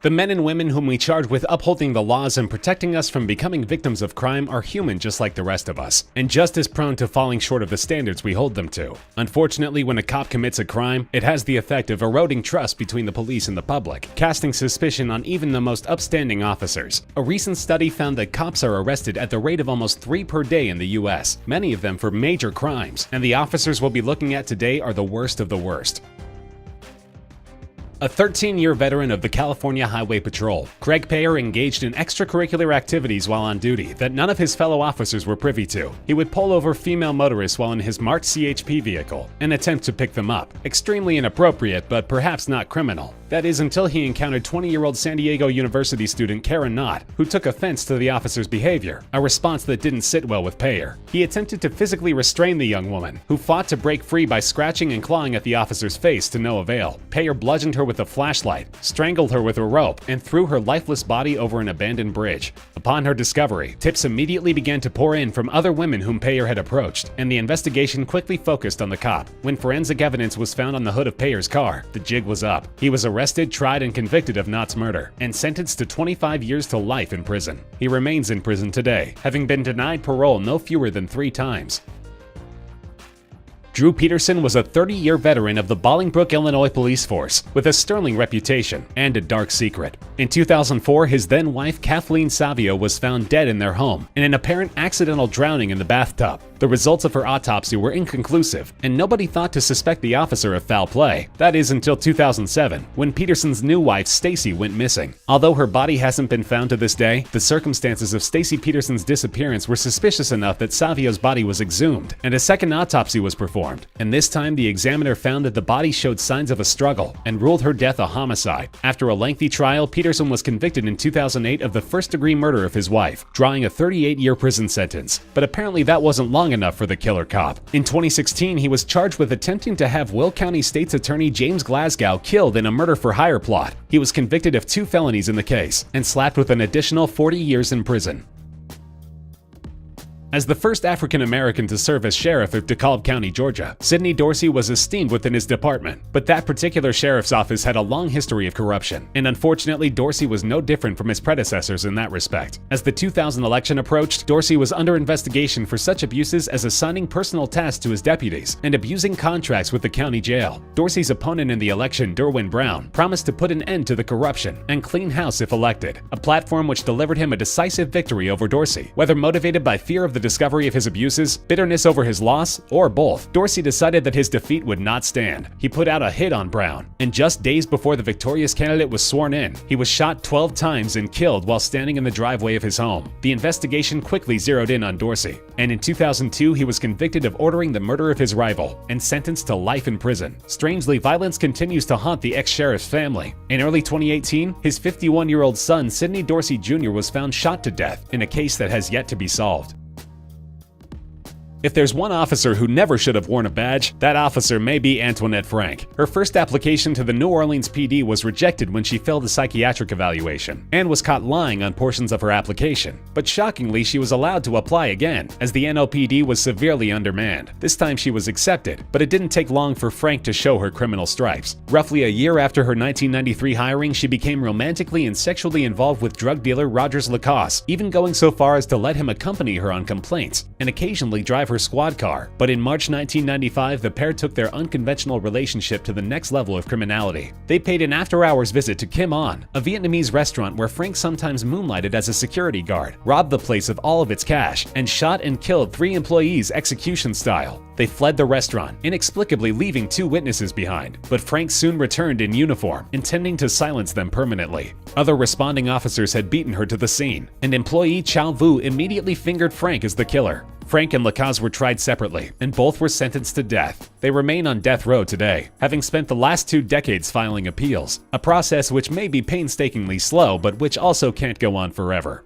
The men and women whom we charge with upholding the laws and protecting us from becoming victims of crime are human just like the rest of us, and just as prone to falling short of the standards we hold them to. Unfortunately, when a cop commits a crime, it has the effect of eroding trust between the police and the public, casting suspicion on even the most upstanding officers. A recent study found that cops are arrested at the rate of almost 3 per day in the US, many of them for major crimes, and the officers we'll be looking at today are the worst of the worst. A 13-year veteran of the California Highway Patrol, Craig Payer engaged in extracurricular activities while on duty that none of his fellow officers were privy to. He would pull over female motorists while in his marked CHP vehicle and attempt to pick them up. Extremely inappropriate, but perhaps not criminal. That is until he encountered 20-year-old San Diego University student Karen Knott, who took offense to the officer's behavior, a response that didn't sit well with Payer. He attempted to physically restrain the young woman, who fought to break free by scratching and clawing at the officer's face to no avail. Payer bludgeoned her with a flashlight, strangled her with a rope, and threw her lifeless body over an abandoned bridge. Upon her discovery, tips immediately began to pour in from other women whom Payer had approached, and the investigation quickly focused on the cop. When forensic evidence was found on the hood of Payer's car, the jig was up. He was arrested, tried, and convicted of Knott's murder, and sentenced to 25 years to life in prison. He remains in prison today, having been denied parole no fewer than 3 times. Drew Peterson was a 30-year veteran of the Bolingbrook, Illinois police force with a sterling reputation and a dark secret. In 2004, his then-wife Kathleen Savio was found dead in their home in an apparent accidental drowning in the bathtub. The results of her autopsy were inconclusive, and nobody thought to suspect the officer of foul play. That is until 2007, when Peterson's new wife Stacy went missing. Although her body hasn't been found to this day, the circumstances of Stacy Peterson's disappearance were suspicious enough that Savio's body was exhumed, and a second autopsy was performed. And this time, the examiner found that the body showed signs of a struggle and ruled her death a homicide. After a lengthy trial, Peterson was convicted in 2008 of the first-degree murder of his wife, drawing a 38-year prison sentence. But apparently that wasn't long enough for the killer cop. In 2016, he was charged with attempting to have Will County State's Attorney James Glasgow killed in a murder-for-hire plot. He was convicted of 2 felonies in the case and slapped with an additional 40 years in prison. As the first African-American to serve as sheriff of DeKalb County, Georgia, Sidney Dorsey was esteemed within his department. But that particular sheriff's office had a long history of corruption, and unfortunately Dorsey was no different from his predecessors in that respect. As the 2000 election approached, Dorsey was under investigation for such abuses as assigning personal tasks to his deputies and abusing contracts with the county jail. Dorsey's opponent in the election, Derwin Brown, promised to put an end to the corruption and clean house if elected, a platform which delivered him a decisive victory over Dorsey. Whether motivated by fear of the discovery of his abuses, bitterness over his loss, or both, Dorsey decided that his defeat would not stand. He put out a hit on Brown, and just days before the victorious candidate was sworn in, he was shot 12 times and killed while standing in the driveway of his home. The investigation quickly zeroed in on Dorsey, and in 2002 he was convicted of ordering the murder of his rival and sentenced to life in prison. Strangely, violence continues to haunt the ex-sheriff's family. In early 2018, his 51-year-old son Sidney Dorsey Jr. was found shot to death in a case that has yet to be solved. If there's one officer who never should have worn a badge, that officer may be Antoinette Frank. Her first application to the New Orleans PD was rejected when she failed a psychiatric evaluation and was caught lying on portions of her application. But shockingly, she was allowed to apply again, as the NOPD was severely undermanned. This time she was accepted, but it didn't take long for Frank to show her criminal stripes. Roughly a year after her 1993 hiring, she became romantically and sexually involved with drug dealer Rogers Lacoste, even going so far as to let him accompany her on complaints and occasionally drive her squad car. But in March 1995, the pair took their unconventional relationship to the next level of criminality. They paid an after-hours visit to Kim On, a Vietnamese restaurant where Frank sometimes moonlighted as a security guard, robbed the place of all of its cash, and shot and killed 3 employees execution style. They fled the restaurant, inexplicably leaving 2 witnesses behind, but Frank soon returned in uniform, intending to silence them permanently. Other responding officers had beaten her to the scene, and employee Chow Vu immediately fingered Frank as the killer. Frank and Lacoste were tried separately, and both were sentenced to death. They remain on death row today, having spent the last 2 decades filing appeals, a process which may be painstakingly slow, but which also can't go on forever.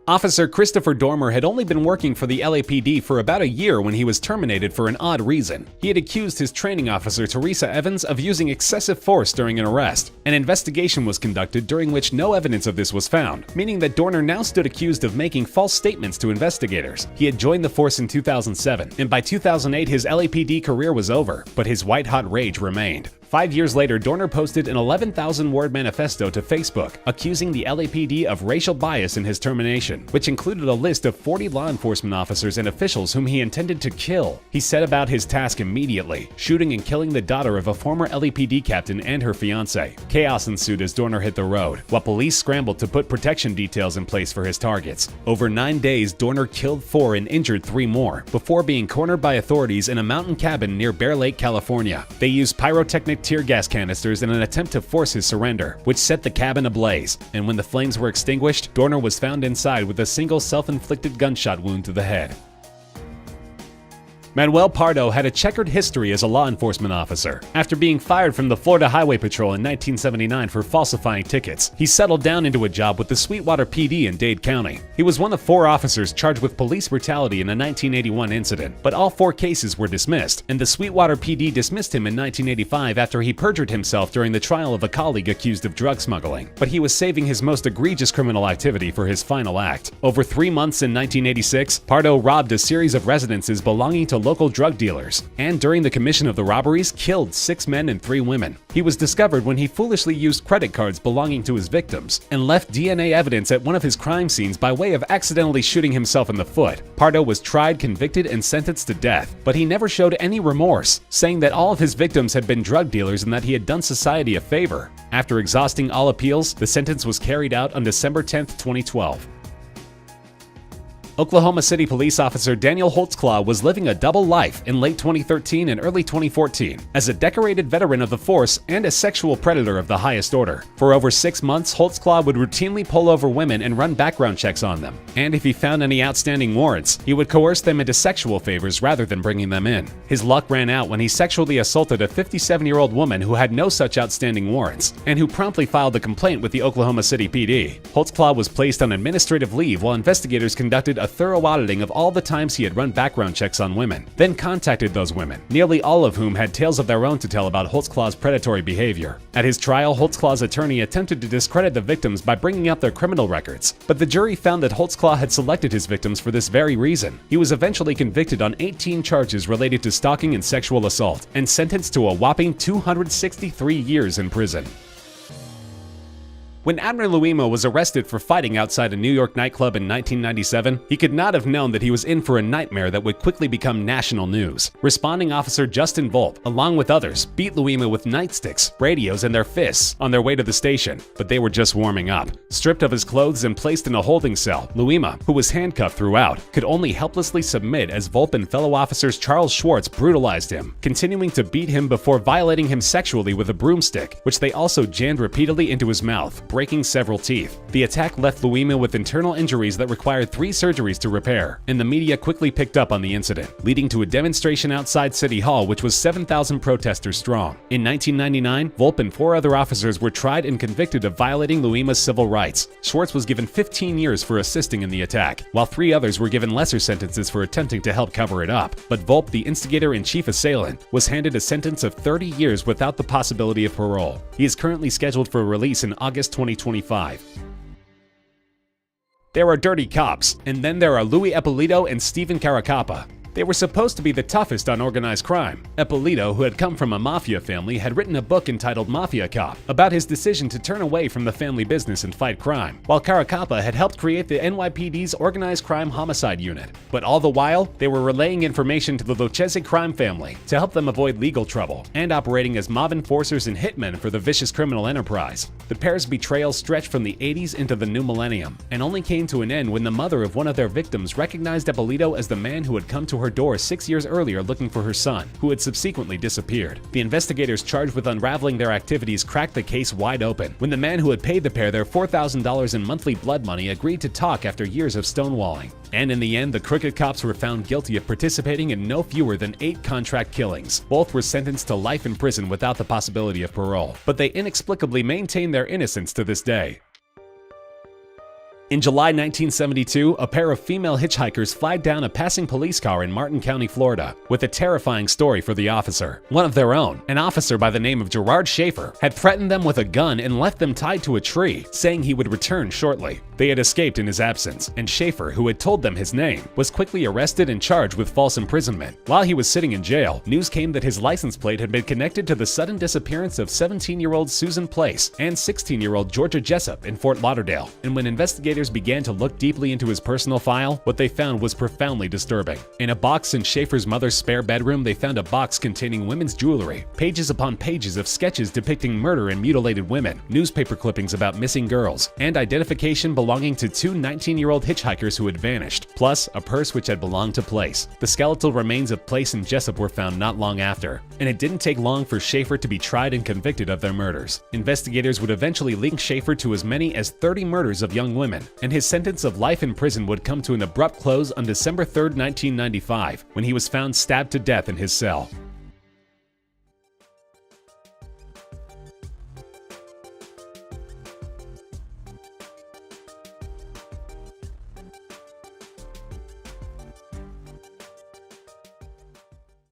Officer Christopher Dormer had only been working for the LAPD for about a year when he was terminated for an odd reason. He had accused his training officer Teresa Evans of using excessive force during an arrest. An investigation was conducted during which no evidence of this was found, meaning that Dorner now stood accused of making false statements to investigators. He had joined the force in 2007, and by 2008 his LAPD career was over, but his white-hot rage remained. 5 years later, Dorner posted an 11,000-word manifesto to Facebook, accusing the LAPD of racial bias in his termination, which included a list of 40 law enforcement officers and officials whom he intended to kill. He set about his task immediately, shooting and killing the daughter of a former LAPD captain and her fiancé. Chaos ensued as Dorner hit the road, while police scrambled to put protection details in place for his targets. Over 9 days, Dorner killed 4 and injured 3 more, before being cornered by authorities in a mountain cabin near Bear Lake, California. They used pyrotechnic tear gas canisters in an attempt to force his surrender, which set the cabin ablaze, and when the flames were extinguished, Dorner was found inside with a single self-inflicted gunshot wound to the head. Manuel Pardo had a checkered history as a law enforcement officer. After being fired from the Florida Highway Patrol in 1979 for falsifying tickets, he settled down into a job with the Sweetwater PD in Dade County. He was one of 4 officers charged with police brutality in a 1981 incident, but all 4 cases were dismissed, and the Sweetwater PD dismissed him in 1985 after he perjured himself during the trial of a colleague accused of drug smuggling. But he was saving his most egregious criminal activity for his final act. Over 3 months in 1986, Pardo robbed a series of residences belonging to local drug dealers, and during the commission of the robberies, killed 6 men and 3 women. He was discovered when he foolishly used credit cards belonging to his victims and left DNA evidence at one of his crime scenes by way of accidentally shooting himself in the foot. Pardo was tried, convicted, and sentenced to death, but he never showed any remorse, saying that all of his victims had been drug dealers and that he had done society a favor. After exhausting all appeals, the sentence was carried out on December 10, 2012. Oklahoma City police officer Daniel Holtzclaw was living a double life in late 2013 and early 2014 as a decorated veteran of the force and a sexual predator of the highest order. For over 6 months, Holtzclaw would routinely pull over women and run background checks on them, and if he found any outstanding warrants, he would coerce them into sexual favors rather than bringing them in. His luck ran out when he sexually assaulted a 57-year-old woman who had no such outstanding warrants, and who promptly filed a complaint with the Oklahoma City PD. Holtzclaw was placed on administrative leave while investigators conducted a thorough auditing of all the times he had run background checks on women, then contacted those women, nearly all of whom had tales of their own to tell about Holtzclaw's predatory behavior. At his trial, Holtzclaw's attorney attempted to discredit the victims by bringing up their criminal records, but the jury found that Holtzclaw had selected his victims for this very reason. He was eventually convicted on 18 charges related to stalking and sexual assault, and sentenced to a whopping 263 years in prison. When Abner Louima was arrested for fighting outside a New York nightclub in 1997, he could not have known that he was in for a nightmare that would quickly become national news. Responding officer Justin Volpe, along with others, beat Louima with nightsticks, radios, and their fists on their way to the station, but they were just warming up. Stripped of his clothes and placed in a holding cell, Louima, who was handcuffed throughout, could only helplessly submit as Volpe and fellow officers Charles Schwartz brutalized him, continuing to beat him before violating him sexually with a broomstick, which they also jammed repeatedly into his mouth, breaking several teeth. The attack left Louima with internal injuries that required 3 surgeries to repair, and the media quickly picked up on the incident, leading to a demonstration outside City Hall which was 7,000 protesters strong. In 1999, Volpe and 4 other officers were tried and convicted of violating Louima's civil rights. Schwartz was given 15 years for assisting in the attack, while 3 others were given lesser sentences for attempting to help cover it up. But Volpe, the instigator and chief assailant, was handed a sentence of 30 years without the possibility of parole. He is currently scheduled for release in August 2025. There are dirty cops, and then there are Louis Eppolito and Stephen Caracappa. They were supposed to be the toughest on organized crime. Eppolito, who had come from a mafia family, had written a book entitled Mafia Cop about his decision to turn away from the family business and fight crime, while Caracappa had helped create the NYPD's Organized Crime Homicide Unit. But all the while, they were relaying information to the Lucchese crime family to help them avoid legal trouble, and operating as mob enforcers and hitmen for the vicious criminal enterprise. The pair's betrayal stretched from the 80s into the new millennium, and only came to an end when the mother of one of their victims recognized Eppolito as the man who had come to her door 6 years earlier looking for her son, who had subsequently disappeared. The investigators charged with unraveling their activities cracked the case wide open when the man who had paid the pair their $4,000 in monthly blood money agreed to talk after years of stonewalling. And in the end, the crooked cops were found guilty of participating in no fewer than 8 contract killings. Both were sentenced to life in prison without the possibility of parole, but they inexplicably maintain their innocence to this day. In July 1972, a pair of female hitchhikers flagged down a passing police car in Martin County, Florida, with a terrifying story for the officer. One of their own, an officer by the name of Gerard Schaefer, had threatened them with a gun and left them tied to a tree, saying he would return shortly. They had escaped in his absence, and Schaefer, who had told them his name, was quickly arrested and charged with false imprisonment. While he was sitting in jail, news came that his license plate had been connected to the sudden disappearance of 17-year-old Susan Place and 16-year-old Georgia Jessup in Fort Lauderdale. And when investigators began to look deeply into his personal file, what they found was profoundly disturbing. In a box in Schaefer's mother's spare bedroom, they found a box containing women's jewelry, pages upon pages of sketches depicting murder and mutilated women, newspaper clippings about missing girls, and identification belonging to two 19-year-old hitchhikers who had vanished, plus a purse which had belonged to Place. The skeletal remains of Place and Jessup were found not long after, and it didn't take long for Schaefer to be tried and convicted of their murders. Investigators would eventually link Schaefer to as many as 30 murders of young women, and his sentence of life in prison would come to an abrupt close on December 3, 1995, when he was found stabbed to death in his cell.